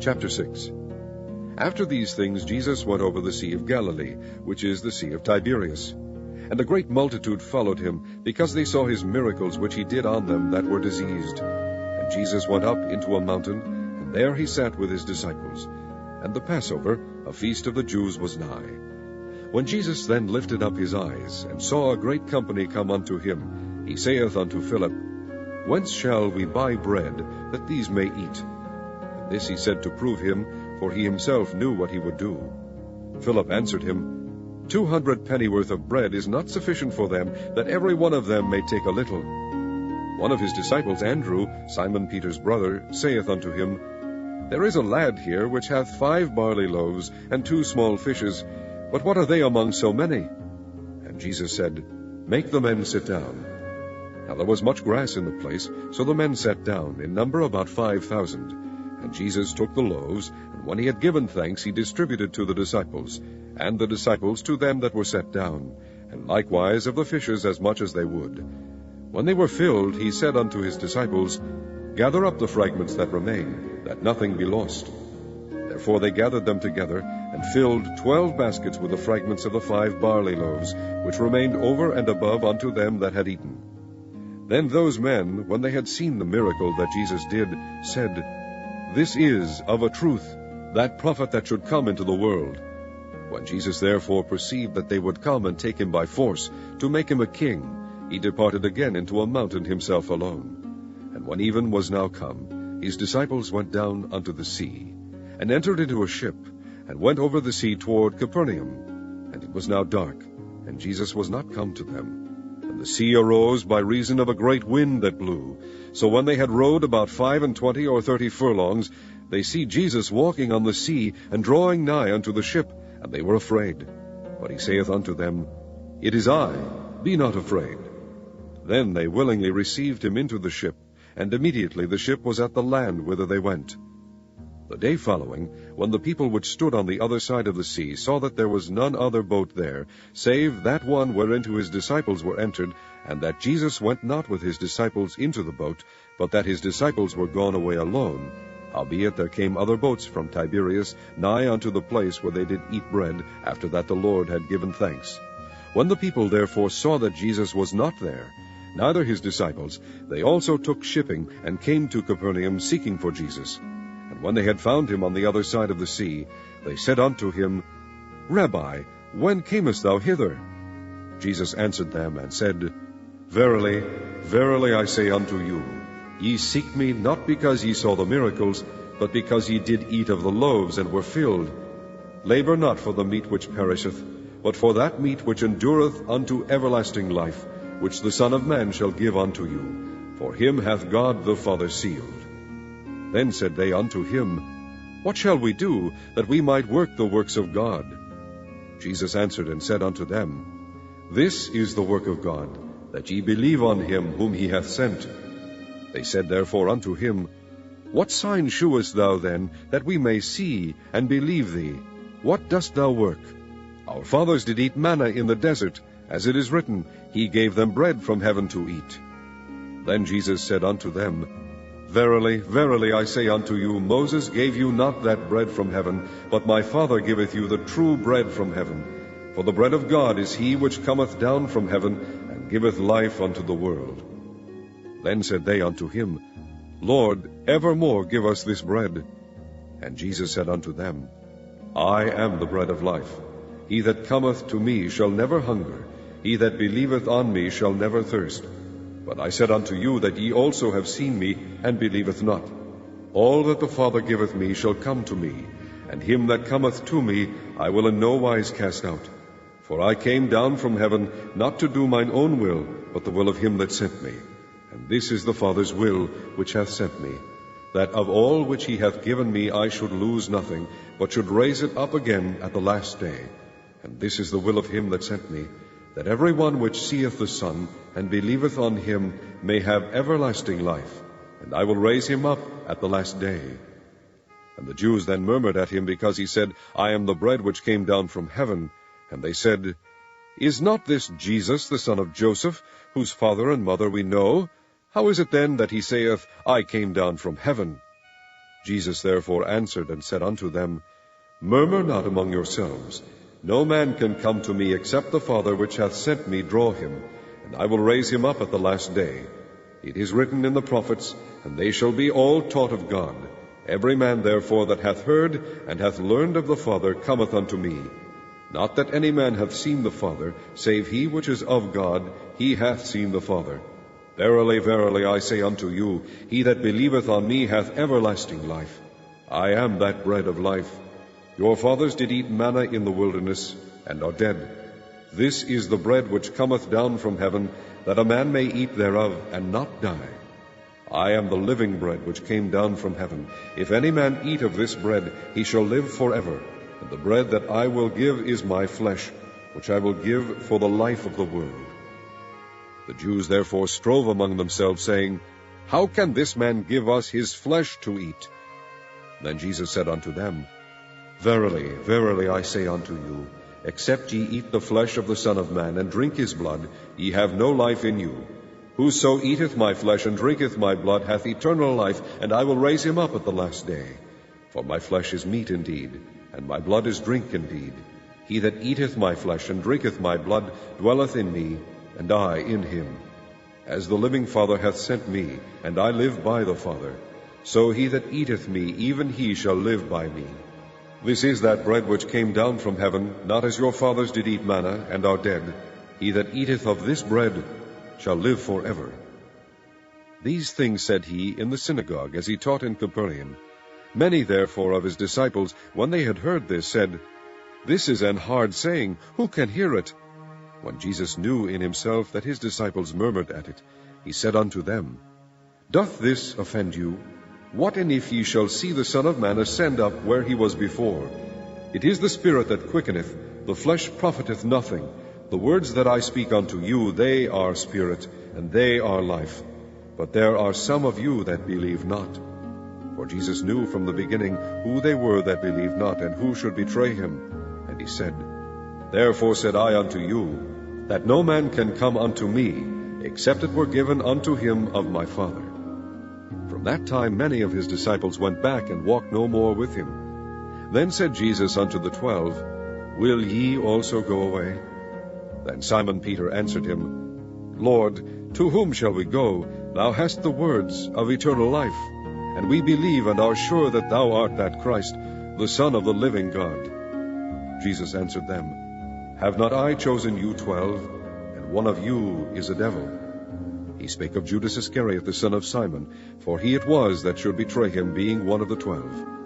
Chapter 6. After these things Jesus went over the Sea of Galilee, which is the Sea of Tiberias. And a great multitude followed him, because they saw his miracles which he did on them that were diseased. And Jesus went up into a mountain, and there he sat with his disciples. And the Passover, a feast of the Jews, was nigh. When Jesus then lifted up his eyes, and saw a great company come unto him, he saith unto Philip, Whence shall we buy bread, that these may eat? And this he said to prove him, for he himself knew what he would do. Philip answered him, 200 pennyworth of bread is not sufficient for them, that every one of them may take a little. One of his disciples, Andrew, Simon Peter's brother, saith unto him, There is a lad here which hath 5 barley loaves, and 2 small fishes, but what are they among so many? And Jesus said, Make the men sit down. Now there was much grass in the place, so the men sat down, in number about 5,000. And Jesus took the loaves, and when he had given thanks, he distributed to the disciples, and the disciples to them that were set down, and likewise of the fishes as much as they would. When they were filled, he said unto his disciples, Gather up the fragments that remain, that nothing be lost. Therefore they gathered them together, and filled 12 baskets with the fragments of the 5 barley loaves, which remained over and above unto them that had eaten. Then those men, when they had seen the miracle that Jesus did, said, This is, of a truth, that prophet that should come into the world. When Jesus therefore perceived that they would come and take him by force, to make him a king, he departed again into a mountain himself alone. And when even was now come, his disciples went down unto the sea, and entered into a ship, and went over the sea toward Capernaum. And it was now dark, and Jesus was not come to them. And the sea arose by reason of a great wind that blew. So when they had rowed about 25 or 30 furlongs, they see Jesus walking on the sea, and drawing nigh unto the ship, and they were afraid. But he saith unto them, It is I, be not afraid. Then they willingly received him into the ship, and immediately the ship was at the land whither they went. The day following, when the people which stood on the other side of the sea saw that there was none other boat there, save that one whereinto his disciples were entered, and that Jesus went not with his disciples into the boat, but that his disciples were gone away alone, howbeit there came other boats from Tiberias nigh unto the place where they did eat bread, after that the Lord had given thanks. When the people therefore saw that Jesus was not there, neither his disciples, they also took shipping, and came to Capernaum, seeking for Jesus. And when they had found him on the other side of the sea, they said unto him, Rabbi, when camest thou hither? Jesus answered them, and said, Verily, verily I say unto you, ye seek me not because ye saw the miracles, but because ye did eat of the loaves, and were filled. Labor not for the meat which perisheth, but for that meat which endureth unto everlasting life, which the Son of Man shall give unto you. For him hath God the Father sealed. Then said they unto him, What shall we do, that we might work the works of God? Jesus answered and said unto them, This is the work of God, that ye believe on him whom he hath sent. They said therefore unto him, What sign shewest thou then, that we may see and believe thee? What dost thou work? Our fathers did eat manna in the desert, as it is written, He gave them bread from heaven to eat. Then Jesus said unto them, Verily, verily, I say unto you, Moses gave you not that bread from heaven, but my Father giveth you the true bread from heaven. For the bread of God is he which cometh down from heaven, and giveth life unto the world. Then said they unto him, Lord, evermore give us this bread. And Jesus said unto them, I am the bread of life. He that cometh to me shall never hunger, he that believeth on me shall never thirst. But I said unto you that ye also have seen me, and believeth not. All that the Father giveth me shall come to me, and him that cometh to me I will in no wise cast out. For I came down from heaven, not to do mine own will, but the will of him that sent me. And this is the Father's will which hath sent me, that of all which he hath given me I should lose nothing, but should raise it up again at the last day. And this is the will of him that sent me, that every one which seeth the Son, and believeth on him, may have everlasting life, and I will raise him up at the last day. And the Jews then murmured at him, because he said, I am the bread which came down from heaven. And they said, Is not this Jesus the son of Joseph, whose father and mother we know? How is it then that he saith, I came down from heaven? Jesus therefore answered and said unto them, Murmur not among yourselves. No man can come to me except the Father which hath sent me draw him, and I will raise him up at the last day. It is written in the prophets, and they shall be all taught of God. Every man therefore that hath heard and hath learned of the Father cometh unto me. Not that any man hath seen the Father, save he which is of God, he hath seen the Father. Verily, verily, I say unto you, he that believeth on me hath everlasting life. I am that bread of life. Your fathers did eat manna in the wilderness, and are dead. This is the bread which cometh down from heaven, that a man may eat thereof, and not die. I am the living bread which came down from heaven. If any man eat of this bread, he shall live forever. And the bread that I will give is my flesh, which I will give for the life of the world. The Jews therefore strove among themselves, saying, How can this man give us his flesh to eat? Then Jesus said unto them, Verily, verily, I say unto you, except ye eat the flesh of the Son of Man, and drink his blood, ye have no life in you. Whoso eateth my flesh and drinketh my blood hath eternal life, and I will raise him up at the last day. For my flesh is meat indeed, and my blood is drink indeed. He that eateth my flesh and drinketh my blood dwelleth in me, and I in him. As the living Father hath sent me, and I live by the Father, so he that eateth me, even he shall live by me. This is that bread which came down from heaven, not as your fathers did eat manna, and are dead. He that eateth of this bread shall live forever. These things said he in the synagogue, as he taught in Capernaum. Many therefore of his disciples, when they had heard this, said, This is an hard saying, who can hear it? When Jesus knew in himself that his disciples murmured at it, he said unto them, Doth this offend you? What and if ye shall see the Son of Man ascend up where he was before? It is the Spirit that quickeneth, the flesh profiteth nothing. The words that I speak unto you, they are spirit, and they are life. But there are some of you that believe not. For Jesus knew from the beginning who they were that believed not, and who should betray him. And he said, Therefore said I unto you, that no man can come unto me, except it were given unto him of my Father. From that time many of his disciples went back, and walked no more with him. Then said Jesus unto the 12, Will ye also go away? Then Simon Peter answered him, Lord, to whom shall we go? Thou hast the words of eternal life. And we believe and are sure that thou art that Christ, the Son of the living God. Jesus answered them, Have not I chosen you 12, and one of you is a devil? He spake of Judas Iscariot, the son of Simon, for he it was that should betray him, being one of the 12.